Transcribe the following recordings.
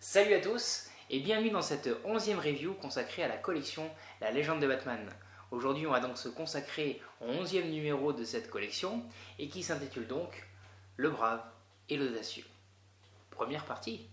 Salut à tous et bienvenue dans cette 11e review consacrée à la collection La Légende de Batman. Aujourd'hui on va donc se consacrer au 11e numéro de cette collection et qui s'intitule donc Le Brave et l'Audacieux. Première partie.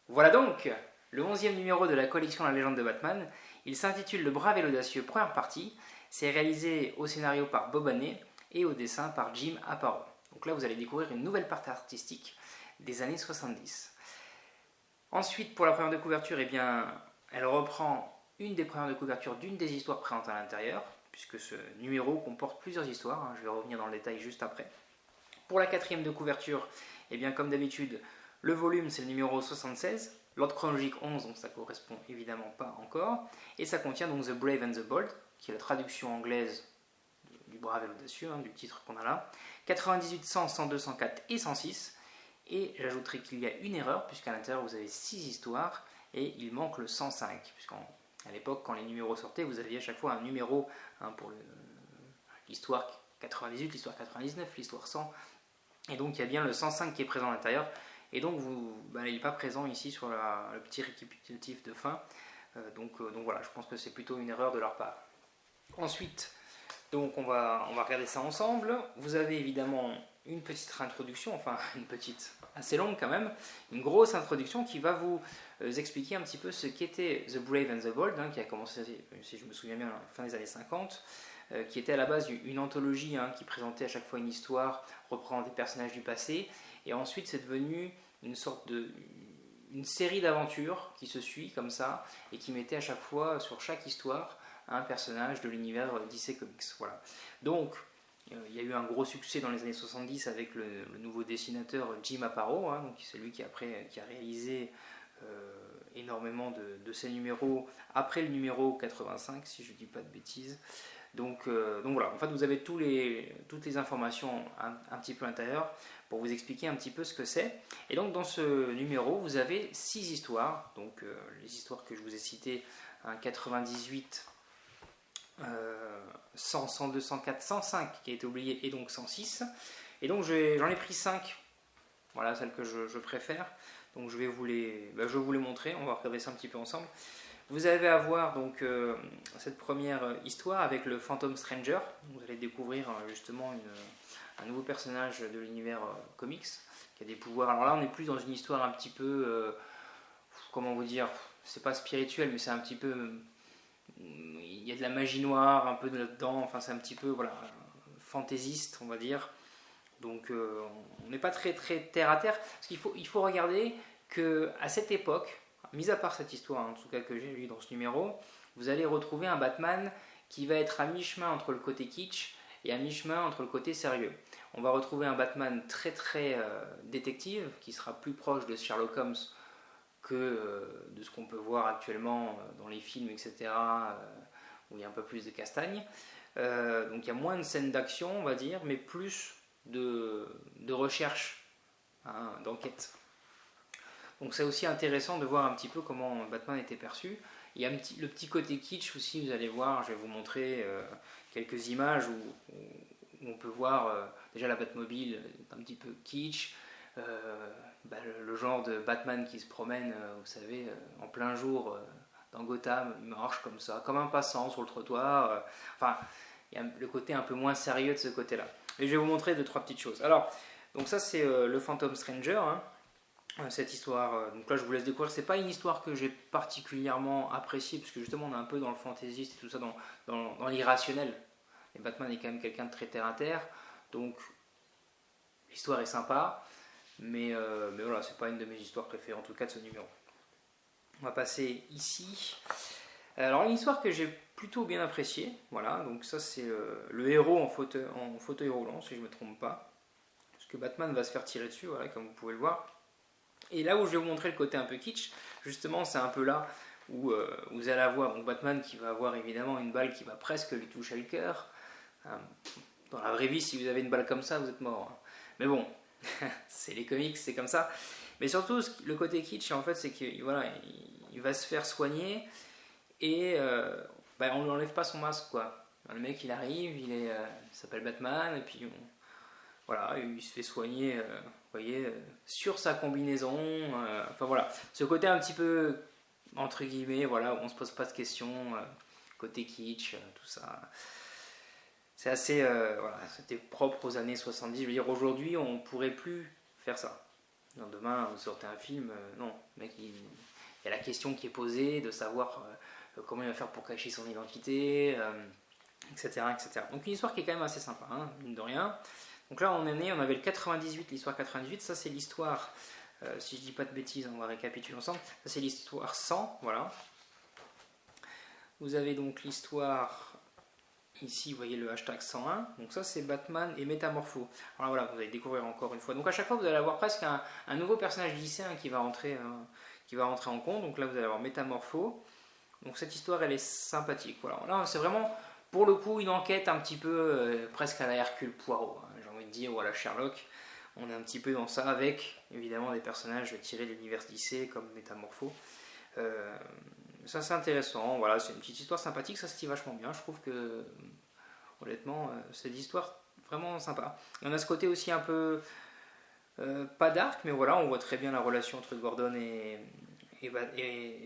Voilà donc le 11e numéro de la collection La Légende de Batman. Il s'intitule Le Brave et l'Audacieux, première partie. C'est réalisé au scénario par Bob Haney et au dessin par Jim Aparo. Donc là vous allez découvrir une nouvelle partie artistique des années 70. Ensuite, pour la première de couverture, eh bien, elle reprend une des premières de couverture d'une des histoires présentes à l'intérieur, puisque ce numéro comporte plusieurs histoires, je vais revenir dans le détail juste après. Pour la quatrième de couverture, eh bien, comme d'habitude, le volume c'est le numéro 76, l'ordre chronologique 11, donc ça ne correspond évidemment pas encore, et ça contient donc The Brave and the Bold, qui est la traduction anglaise du Brave et l'Audacieux, du titre qu'on a là, 98, 100, 102, 104 et 106. Et j'ajouterai qu'il y a une erreur, puisqu'à l'intérieur vous avez 6 histoires, et il manque le 105, puisqu'à l'époque, quand les numéros sortaient, vous aviez à chaque fois un numéro pour l'histoire 98, l'histoire 99, l'histoire 100, et donc il y a bien le 105 qui est présent à l'intérieur, et donc il n'est pas présent ici sur le petit récapitulatif de fin, donc voilà, je pense que c'est plutôt une erreur de leur part. Ensuite, donc on va regarder ça ensemble. Vous avez évidemment une petite introduction, enfin une petite, assez longue quand même, une grosse introduction qui va vous expliquer un petit peu ce qu'était The Brave and the Bold, qui a commencé, si je me souviens bien, à la fin des années 50, qui était à la base une anthologie qui présentait à chaque fois une histoire, reprenant des personnages du passé, et ensuite c'est devenu une série d'aventures qui se suit comme ça, et qui mettait à chaque fois, sur chaque histoire, un personnage de l'univers DC Comics. Voilà. Donc, il y a eu un gros succès dans les années 70 avec le nouveau dessinateur Jim Aparo, donc c'est lui qui a réalisé énormément de ces numéros après le numéro 85, si je ne dis pas de bêtises. Donc voilà, en fait vous avez toutes les informations un petit peu à l'intérieur pour vous expliquer un petit peu ce que c'est. Et donc dans ce numéro, vous avez 6 histoires, donc les histoires que je vous ai citées, 98, 100, 102, 104, 105 qui a été oublié et donc 106. Et donc j'en ai pris 5, voilà celles que je préfère. Donc je vais vous les montrer, on va regarder ça un petit peu ensemble. Vous allez avoir donc cette première histoire avec le Phantom Stranger. Vous allez découvrir justement un nouveau personnage de l'univers comics qui a des pouvoirs. Alors là on est plus dans une histoire un petit peu, comment vous dire, c'est pas spirituel mais c'est un petit peu... Il y a de la magie noire un peu là-dedans, enfin c'est un petit peu fantaisiste on va dire. Donc on n'est pas très très terre à terre, parce qu'il faut regarder qu'à cette époque, mis à part cette histoire en tout cas que j'ai lue dans ce numéro, vous allez retrouver un Batman qui va être à mi-chemin entre le côté kitsch et à mi-chemin entre le côté sérieux. On va retrouver un Batman très très détective, qui sera plus proche de Sherlock Holmes que de ce qu'on peut voir actuellement dans les films, etc., où il y a un peu plus de castagne. Donc il y a moins de scènes d'action, on va dire, mais plus de recherche, d'enquête. Donc c'est aussi intéressant de voir un petit peu comment Batman était perçu. Il y a le petit côté kitsch aussi, vous allez voir, je vais vous montrer quelques images où on peut voir déjà la Batmobile un petit peu kitsch, le genre de Batman qui se promène, vous savez, en plein jour dans Gotham, il marche comme ça, comme un passant sur le trottoir. Enfin, il y a le côté un peu moins sérieux de ce côté-là. Et je vais vous montrer 2-3 petites choses. Alors, donc ça c'est le Phantom Stranger, cette histoire. Donc là je vous laisse découvrir. C'est pas une histoire que j'ai particulièrement appréciée, parce que justement on est un peu dans le fantaisiste et tout ça, dans l'irrationnel. Et Batman est quand même quelqu'un de très terre à terre, donc l'histoire est sympa. Mais voilà, c'est pas une de mes histoires préférées en tout cas de ce numéro. On va passer ici. Alors une histoire que j'ai plutôt bien appréciée, voilà, donc ça c'est le héros en fauteuil roulant, si je ne me trompe pas. Parce que Batman va se faire tirer dessus, voilà, comme vous pouvez le voir. Et là où je vais vous montrer le côté un peu kitsch, justement c'est un peu là où vous allez avoir donc Batman qui va avoir évidemment une balle qui va presque lui toucher le cœur. Dans la vraie vie, si vous avez une balle comme ça, vous êtes mort. Mais bon, c'est les comics, c'est comme ça. Mais surtout, le côté kitsch, en fait, c'est qu'il il va se faire soigner et on lui enlève pas son masque, quoi. Le mec, il arrive, il s'appelle Batman, et puis voilà, il se fait soigner voyez, sur sa combinaison, enfin voilà, ce côté un petit peu, entre guillemets, voilà, où on se pose pas de questions, côté kitsch, tout ça. C'est assez, voilà, c'était propre aux années 70. Je veux dire, aujourd'hui, on ne pourrait plus faire ça. Non, demain, vous sortez un film, non, mec, il y a la question qui est posée de savoir comment il va faire pour cacher son identité, etc., etc. Donc une histoire qui est quand même assez sympa, hein, mine de rien. Donc là, on est né, on avait le 98, l'histoire 98, ça c'est l'histoire, si je dis pas de bêtises, on va récapituler ensemble, ça c'est l'histoire 100, voilà. Vous avez donc l'histoire, ici vous voyez le hashtag 101, donc ça c'est Batman et Métamorpho. Alors voilà, vous allez découvrir encore une fois. Donc à chaque fois vous allez avoir presque un nouveau personnage lycéen qui va rentrer en compte, donc là vous allez avoir Métamorpho. Donc cette histoire elle est sympathique, voilà. Là c'est vraiment pour le coup une enquête un petit peu presque à la Hercule Poirot, hein, j'ai envie de dire, ou à la Sherlock. On est un petit peu dans ça avec évidemment des personnages tirés de l'univers lycée comme Métamorpho. Ça c'est intéressant, voilà, c'est une petite histoire sympathique, ça se tient vachement bien, je trouve que honnêtement c'est des histoires vraiment sympa. On a ce côté aussi un peu pas dark, mais voilà, on voit très bien la relation entre Gordon et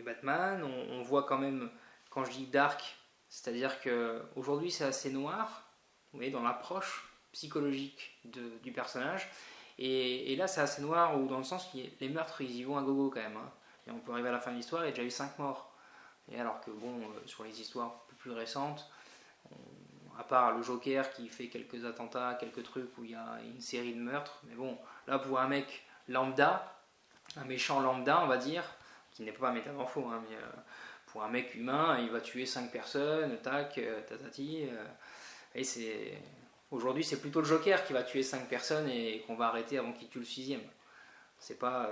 Batman. On voit quand même, quand je dis dark, c'est-à-dire qu'aujourd'hui c'est assez noir, vous voyez, dans l'approche psychologique du personnage, et là c'est assez noir, ou dans le sens que les meurtres ils y vont à gogo quand même, hein. Et on peut arriver à la fin de l'histoire, il y a déjà eu 5 morts. Et alors que bon, sur les histoires un peu plus récentes, à part le Joker qui fait quelques attentats, quelques trucs où il y a une série de meurtres, mais bon, là pour un mec lambda, un méchant lambda on va dire, qui n'est pas métamorpho, hein, mais pour un mec humain, il va tuer 5 personnes, tac, tatati, et c'est... Aujourd'hui c'est plutôt le Joker qui va tuer 5 personnes et qu'on va arrêter avant qu'il tue le 6ème. C'est pas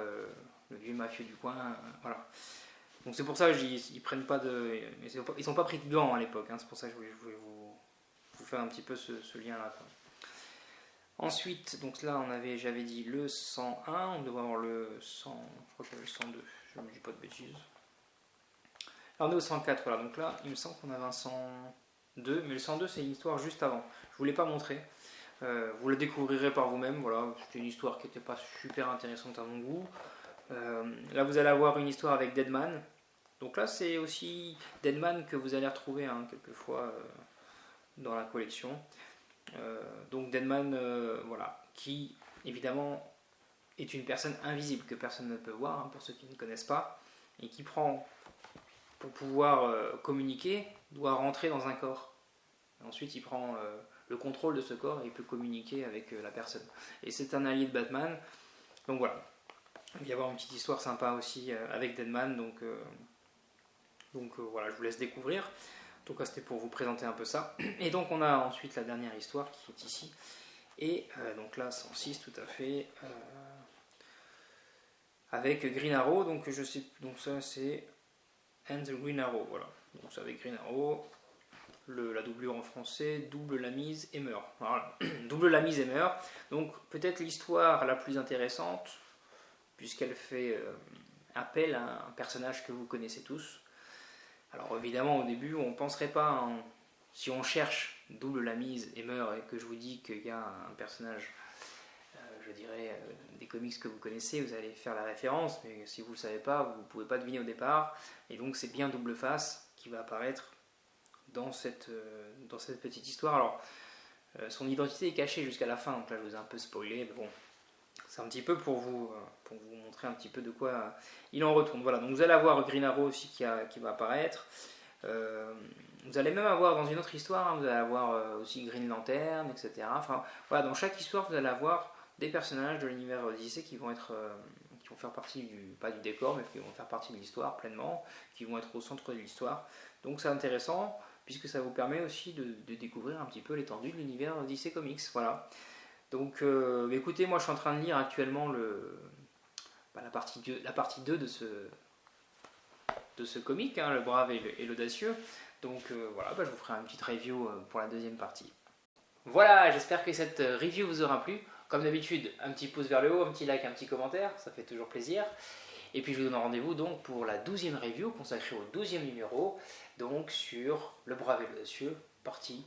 le vieux mafieux du coin, voilà. Donc c'est pour ça qu'ils prennent pas de, ils sont pas pris de gants à l'époque, hein, c'est pour ça que je voulais vous faire un petit peu ce lien là. Quoi. Ensuite, donc là j'avais dit le 101, on devrait avoir le 100, je crois qu'il y avait le 102, je ne dis pas de bêtises. Alors on est au 104, voilà, donc là il me semble qu'on avait un 102, mais le 102 c'est une histoire juste avant, je ne vous l'ai pas montré. Vous la découvrirez par vous-même, voilà, c'était une histoire qui n'était pas super intéressante à mon goût. Là vous allez avoir une histoire avec Deadman. Donc là c'est aussi Deadman que vous allez retrouver hein, quelquefois dans la collection. Donc Deadman, voilà, qui évidemment est une personne invisible que personne ne peut voir, hein, pour ceux qui ne connaissent pas, et qui prend, pour pouvoir communiquer, doit rentrer dans un corps. Et ensuite il prend le contrôle de ce corps et il peut communiquer avec la personne. Et c'est un allié de Batman. Donc voilà. Il va y avoir une petite histoire sympa aussi avec Deadman. Donc voilà, je vous laisse découvrir. En tout cas, c'était pour vous présenter un peu ça. Et donc on a ensuite la dernière histoire qui est ici. Et donc là, 106 tout à fait. Avec Green Arrow. Donc ça c'est And the Green Arrow. Voilà. Donc c'est avec Green Arrow. La doublure en français, double la mise et meurt. Voilà. Double la mise et meurt. Donc peut-être l'histoire la plus intéressante, puisqu'elle fait appel à un personnage que vous connaissez tous. Alors évidemment au début on ne penserait pas, si on cherche double la mise et meurt et que je vous dis qu'il y a un personnage, je dirais, des comics que vous connaissez, vous allez faire la référence, mais si vous ne le savez pas, vous ne pouvez pas deviner au départ. Et donc c'est bien Double Face qui va apparaître dans cette petite histoire. Alors, son identité est cachée jusqu'à la fin, donc là je vous ai un peu spoilé, mais bon, c'est un petit peu pour vous montrer un petit peu de quoi il en retourne. Voilà, donc vous allez avoir Green Arrow aussi qui va apparaître. Vous allez même avoir dans une autre histoire, hein, vous allez avoir aussi Green Lantern, etc. Enfin, voilà, dans chaque histoire, vous allez avoir des personnages de l'univers DC qui vont faire partie pas du décor, mais qui vont faire partie de l'histoire pleinement, qui vont être au centre de l'histoire. Donc c'est intéressant, puisque ça vous permet aussi de découvrir un petit peu l'étendue de l'univers DC Comics. Voilà. Donc écoutez, moi je suis en train de lire actuellement la partie 2 de ce comic, hein, le brave et l'audacieux. Donc voilà, je vous ferai une petite review pour la deuxième partie. Voilà, j'espère que cette review vous aura plu. Comme d'habitude, un petit pouce vers le haut, un petit like, un petit commentaire, ça fait toujours plaisir. Et puis je vous donne rendez-vous donc pour la 12e review consacrée au 12e numéro, donc sur le brave et l'audacieux, partie